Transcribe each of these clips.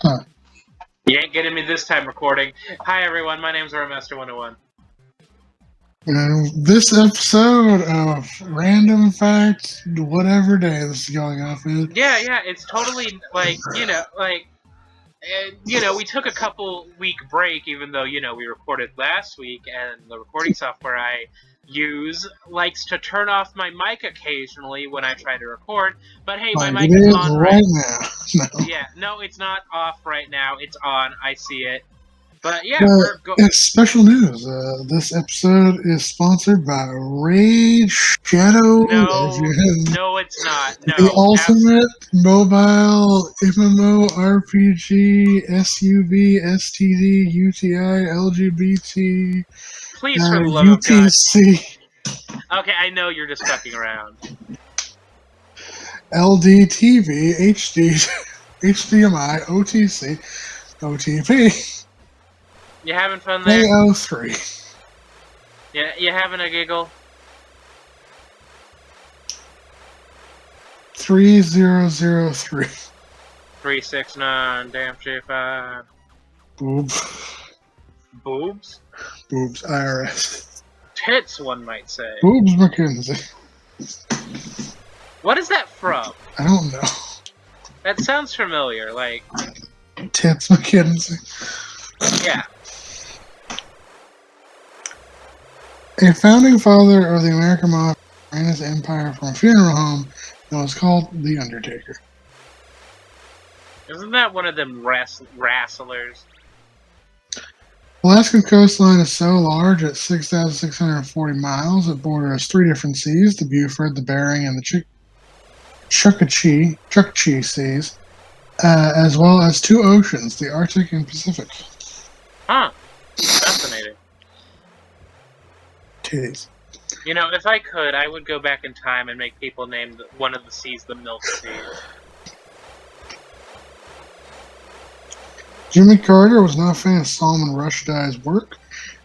Huh. You ain't getting me this time recording. Hi everyone, my name's Master101. This episode of Random Facts, whatever day this is going off in. Yeah, it's totally we took a couple week break, even though, we recorded last week, and the recording software I use likes to turn off my mic occasionally when I try to record, but hey, my Like mic it is is on right now. No. Yeah, no, it's not off right now, it's on, I see it. But yeah, But it's special news. This episode is sponsored by Raid Shadow No, Legends, no, it's not. the No, ultimate mobile MMORPG SUV STD UTI LGBT please, for the love of God. UTC Okay, I know you're just fucking around. LDTV HD HDMI OTC OTP You having fun there? AO3. Yeah, you having a giggle? 3003. 369, damn shit fine. Boob. Boobs? Boobs IRS. Tits, one might say. Boobs McKenzie. What is that from? I don't know. That sounds familiar, like... Tits McKenzie. Yeah. A founding father of the American Mafia ran his empire from a funeral home and was called The Undertaker. Isn't that one of them wrestlers? Alaskan coastline is so large at 6,640 miles. It borders 3 different seas, the Beaufort, the Bering, and the Chukchi seas, as well as 2 oceans, the Arctic and Pacific. Huh. Fascinating. Titties. You know, if I could, I would go back in time and make people name one of the seas the Milk Sea. Jimmy Carter was not a fan of Salman Rushdie's work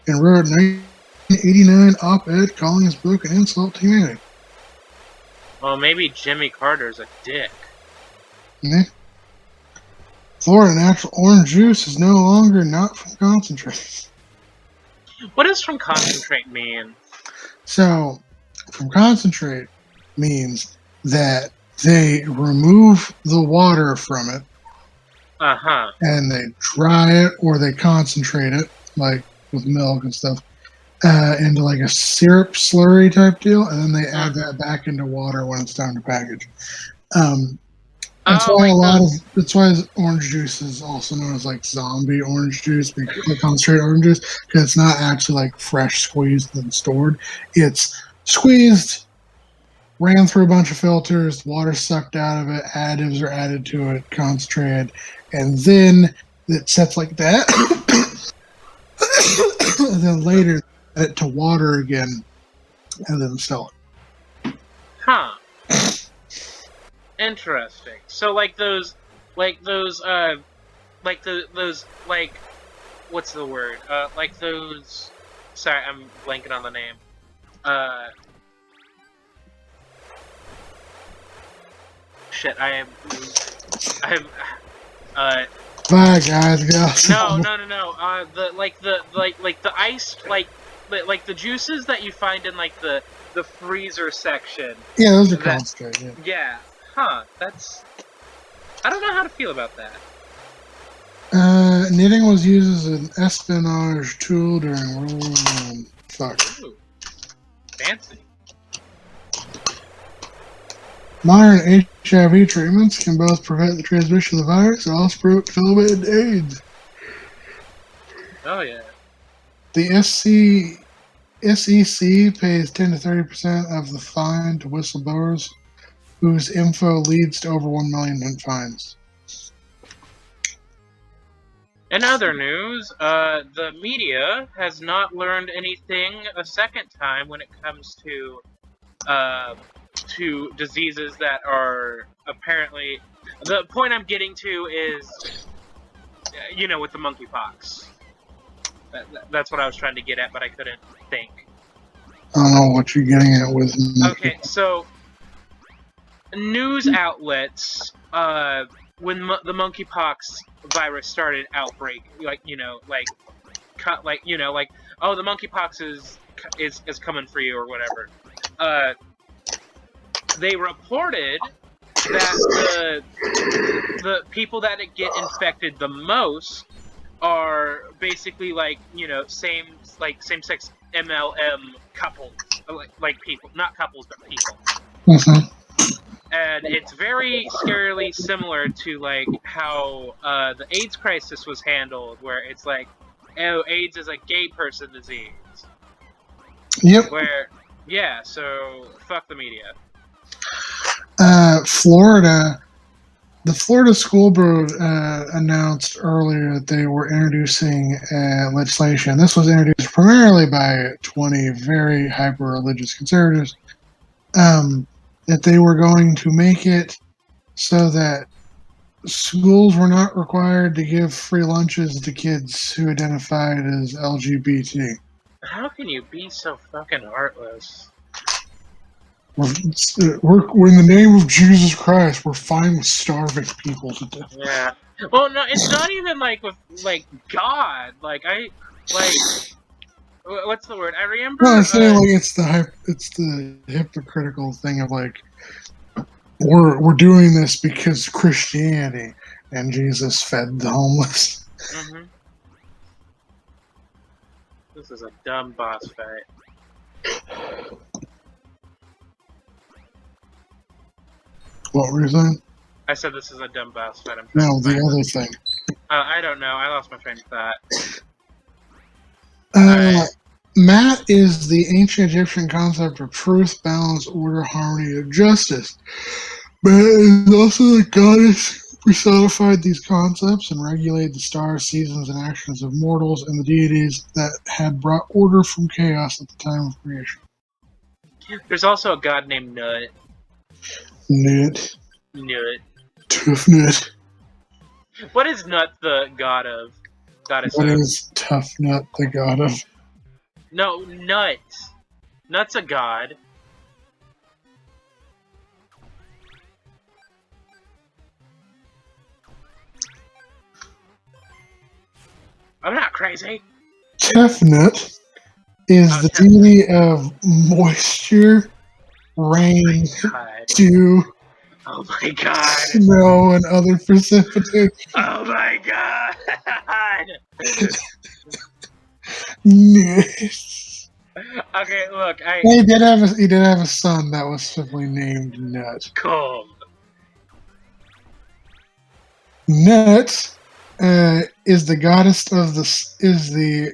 and wrote a 1989 op-ed calling his book an insult to humanity. Well, maybe Jimmy Carter's a dick. Yeah. Florida natural orange juice is no longer not from concentrate. What does from concentrate mean? So, from concentrate means that they remove the water from it. Uh-huh. And they dry it or they concentrate it, like with milk and stuff, into like a syrup slurry type deal, and then they add that back into water when it's time to package. That's why orange juice is also known as like zombie orange juice, because concentrated orange juice, because it's not actually like fresh squeezed and stored. It's squeezed, ran through a bunch of filters, water sucked out of it, additives are added to it, concentrated, and then it sets like that. And then later add it to water again and then sell it. Huh. Interesting. So those, what's the word? Sorry, I'm blanking on the name. Shit, Bye guys, No. The iced, the juices that you find in the freezer section. Yeah, those are concentrated. Yeah. Huh, I don't know how to feel about that. Knitting was used as an espionage tool during World War I. Fuck. Ooh, fancy. Modern HIV treatments can both prevent the transmission of the virus and also prevent development AIDS. Oh, yeah. The SEC pays 10 to 30% of the fine to whistleblowers whose info leads to over 1 million in fines. In other news, the media has not learned anything a second time when it comes to diseases that are apparently... The point I'm getting to is, with the monkeypox. That's what I was trying to get at, but I couldn't think. I don't know what you're getting at with monkeypox. Okay, so news outlets the monkeypox virus started outbreak, like oh, the monkeypox is coming for you or whatever. They reported that the people that get infected the most are basically same-sex MLM couples, like people, not couples but people. Mm-hmm. And it's very scarily similar to how the AIDS crisis was handled, where it's like, oh, AIDS is a gay person disease. Yep. So fuck the media. Florida. The Florida School Board announced earlier that they were introducing legislation. This was introduced primarily by 20 very hyper-religious conservatives, that they were going to make it so that schools were not required to give free lunches to kids who identified as LGBT. How can you be so fucking heartless? We're in the name of Jesus Christ, we're fine with starving people to death. Yeah. Well, no, it's not even with God. What's the word? I remember. No, I'm saying it's the hypocritical thing of we're doing this because Christianity and Jesus fed the homeless. Mm-hmm. This is a dumb boss fight. What were you saying? I said this is a dumb boss fight. No, the other thing. I don't know. I lost my train of thought. Maat is the ancient Egyptian concept of truth, balance, order, harmony, and justice. Maat is also the goddess who personified these concepts and regulated the stars, seasons, and actions of mortals and the deities that had brought order from chaos at the time of creation. There's also a god named Nut. Nut. Tough Nut. What is Nut the god of? Goddess What of? is Tough Nut the god of? No, Nut. Nut's a god. I'm not crazy. Tefnut is the deity of moisture, rain, dew, snow, and other precipitation. Oh my god! Okay, look, he did have a son that was simply named Nut. Cool. Nut is the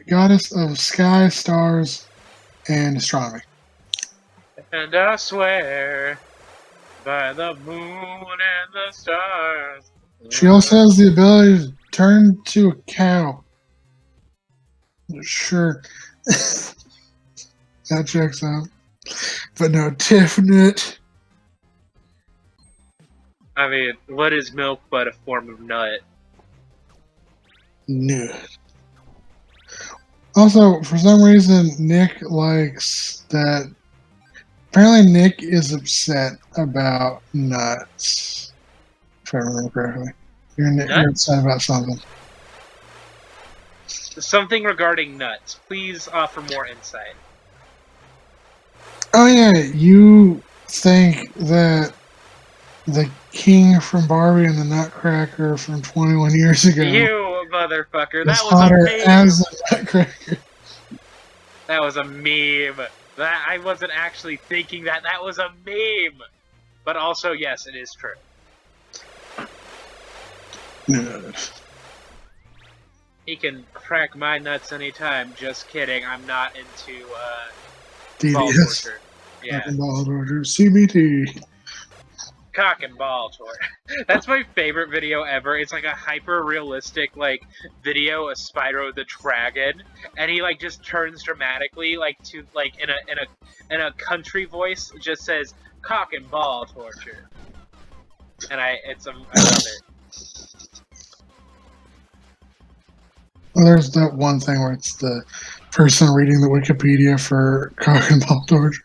goddess of sky, stars, and astronomy. And I swear by the moon and the stars. She also has the ability to turn to a cow. Sure. That checks out. But no, Tefnut. I mean, what is milk but a form of nut? Nut. Also, for some reason, Nick likes that. Apparently, Nick is upset about nuts. If I remember correctly. You're upset about something. Something regarding nuts. Please offer more insight. Oh yeah, you think that the king from Barbie and the Nutcracker from 21 years ago. You motherfucker! That was hotter a meme. As a Nutcracker. That was a meme. That I wasn't actually thinking that. That was a meme. But also, yes, it is true. No. He can crack my nuts anytime. Just kidding. I'm not into ball torture. Yeah. Cock and ball torture. CBT. Cock and ball torture. That's my favorite video ever. It's like a hyper realistic video of Spyro the Dragon, and he just turns dramatically to in a country voice, just says cock and ball torture, and I love it. Well, there's that one thing where it's the person reading the Wikipedia for cock and ball torture.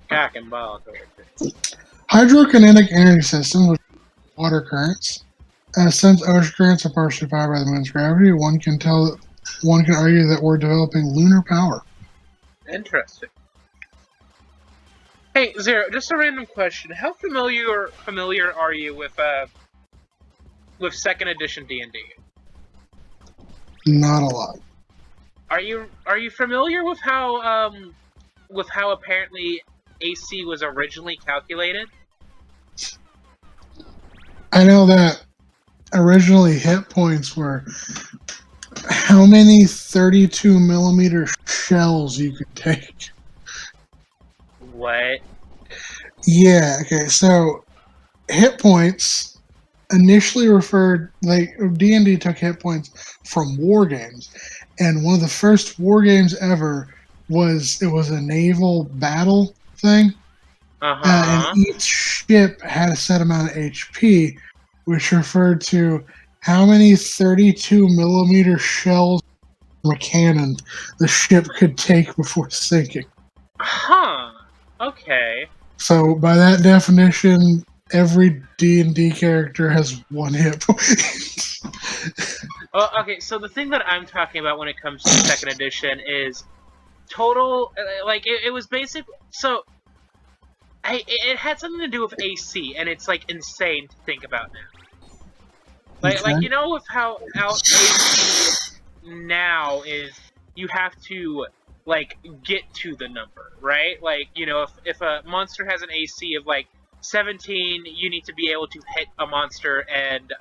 Cock and ball torture. Hydrokinetic energy system. water currents. Since ocean currents are partially powered by the moon's gravity, one can argue that we're developing lunar power. Interesting. Hey, Zero, just a random question. How familiar are you with second edition D&D? Not a lot. Are you familiar with how apparently AC was originally calculated? I know that originally hit points were how many 32 millimeter shells you could take. What? Yeah, okay, so hit points initially referred, like, D&D took hit points from war games, and one of the first war games ever was a naval battle thing, and Uh-huh. each ship had a set amount of HP, which referred to how many 32 millimeter shells from a cannon the ship could take before sinking. Huh. Okay. So by that definition, every D&D character has one hit point. Well, okay, so the thing that I'm talking about when it comes to second edition is total, like, it was basic, so, it had something to do with AC, and it's, like, insane to think about now. Like, Okay. you know with how AC now is, you have to, like, get to the number, right? Like, you know, if a monster has an AC of, like, 17, you need to be able to hit a monster and,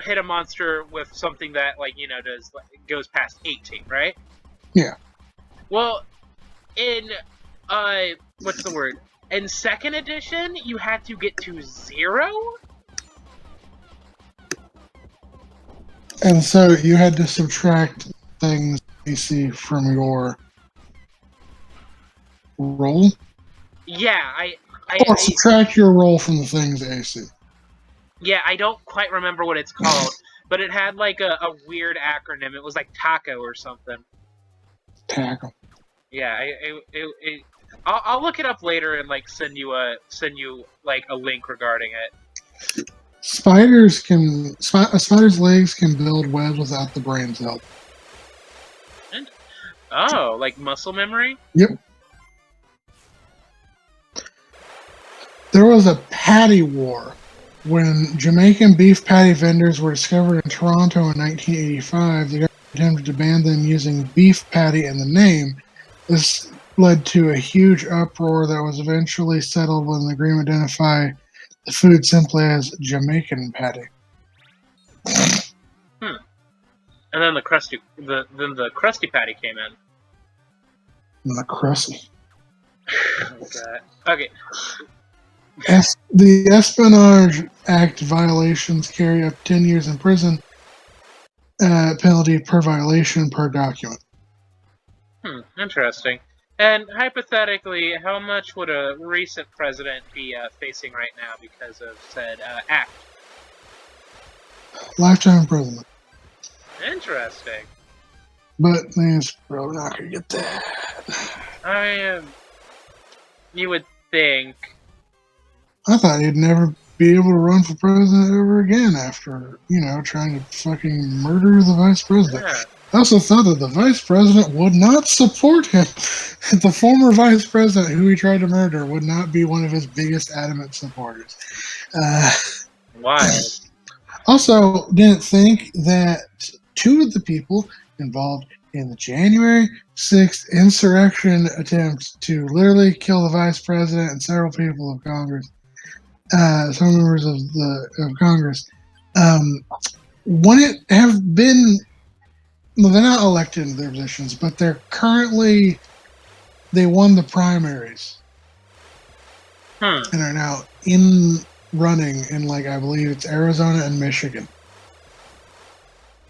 hit a monster with something that, like, you know, goes past 18, right? Yeah. Well, in what's the word? In second edition, you had to get to 0. And so you had to subtract things AC from your roll? Yeah, Or subtract your roll from the thing's AC. yeah, I don't quite remember what it's called, but it had like a weird acronym. It was like TACO or something. Tackle. Yeah, I'll look it up later and like send you like a link regarding it. A spider's legs can build webs without the brain's help. Oh, like muscle memory? Yep. There was a patty war when Jamaican beef patty vendors were discovered in Toronto in 1985. The government attempted to ban them using beef patty in the name. This led to a huge uproar that was eventually settled when the agreement identified the food simply as Jamaican patty. And then the Krusty Patty came in. Not crusty. Okay. The Espionage Act violations carry up 10 years in prison, penalty per violation per document. Interesting. And hypothetically, how much would a recent president be facing right now because of said act? Lifetime imprisonment. Interesting. But he's probably not going to get that. You would think. I thought he'd never be able to run for president ever again after, trying to fucking murder the vice president. Yeah. I also thought that the vice president would not support him. The former vice president who he tried to murder would not be one of his biggest adamant supporters. Why? Also, didn't think that two of the people involved in the January 6th insurrection attempt to literally kill the vice president and several people of Congress, some members of Congress, wouldn't have been. Well, they're not elected into their positions, but they won the primaries and are now in running in, I believe it's Arizona and Michigan.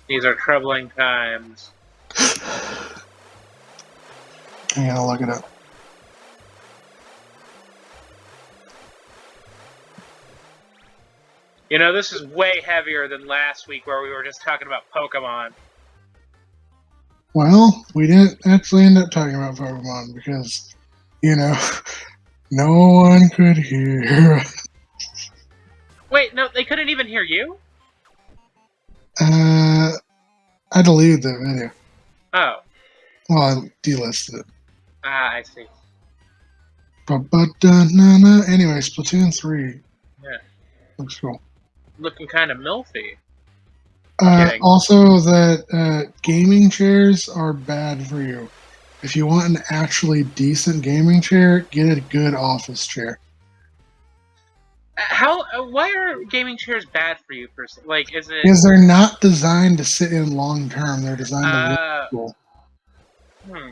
These are troubling times. I'm gonna look it up. You know, this is way heavier than last week where we were just talking about Pokemon. Well, we didn't actually end up talking about Pokemon because, no one could hear. Wait, no, they couldn't even hear you? I deleted the video. Oh. Well, I delisted it. Ah, I see. Anyway, Splatoon 3 Yeah. looks cool. Looking kind of milfy. Kidding. Also, that gaming chairs are bad for you. If you want an actually decent gaming chair, get a good office chair. Why are gaming chairs bad for you, person? Like, is it... Because they're not designed to sit in long term. They're designed to look Uh, cool. hmm.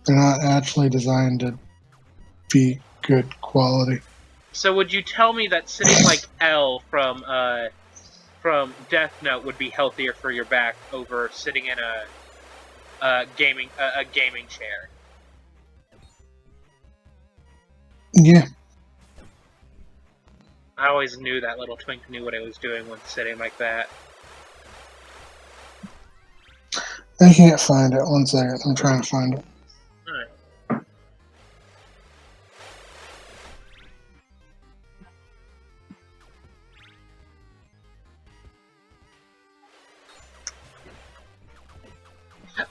They're not actually designed to be good quality. So would you tell me that sitting like L from Death Note would be healthier for your back over sitting in a gaming chair? Yeah, I always knew that little twink knew what I was doing when sitting like that. I can't find it. One second. I'm trying to find it. Alright.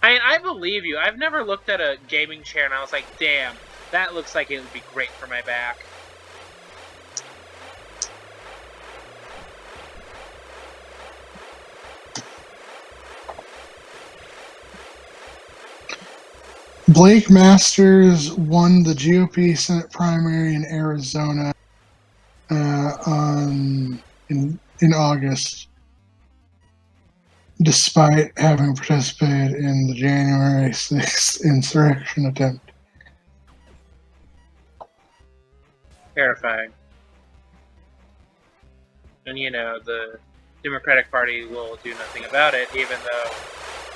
I believe you. I've never looked at a gaming chair and I was like, damn, that looks like it would be great for my back. Blake Masters won the GOP Senate primary in Arizona in August, despite having participated in the January 6th insurrection attempt. Terrifying. And, you know, the Democratic Party will do nothing about it, even though,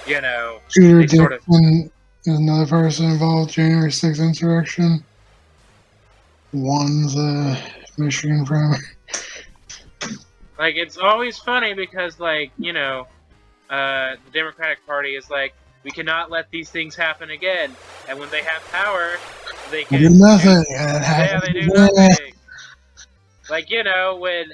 you know, Shooter they sort of... Dixon is another person involved in January 6th insurrection. Won the Michigan primary. Like, it's always funny because, like, you know, the Democratic Party is like, we cannot let these things happen again. And when they have power, they can Do nothing, and it yeah, happened they do again. nothing. Like, you know, when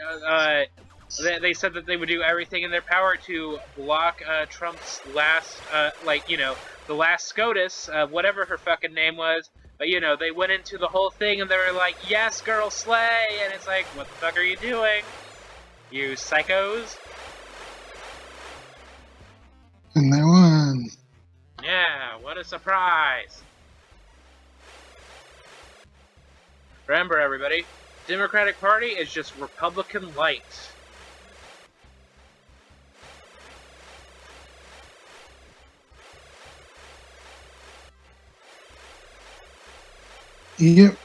they said that they would do everything in their power to block Trump's last, like, you know, the last SCOTUS, whatever her fucking name was. But, you know, they went into the whole thing and they were like, yes, girl, slay! And it's like, what the fuck are you doing? You psychos? And they won. Yeah, what a surprise! Remember, everybody, Democratic Party is just Republican light. Yep.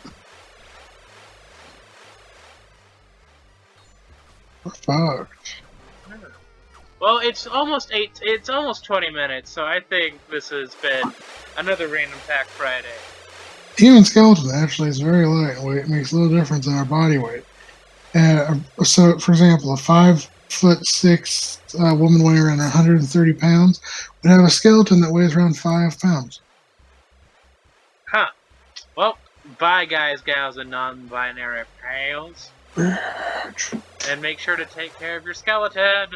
We're fucked. Well, it's almost 20 minutes, so I think this has been another Random Fact Friday. Human skeleton actually is very lightweight. It makes little difference in our body weight. So, for example, a 5'6" woman weighing around 130 pounds would have a skeleton that weighs around 5 pounds. Huh. Well, bye, guys, gals, and non-binary pals. And make sure to take care of your skeleton.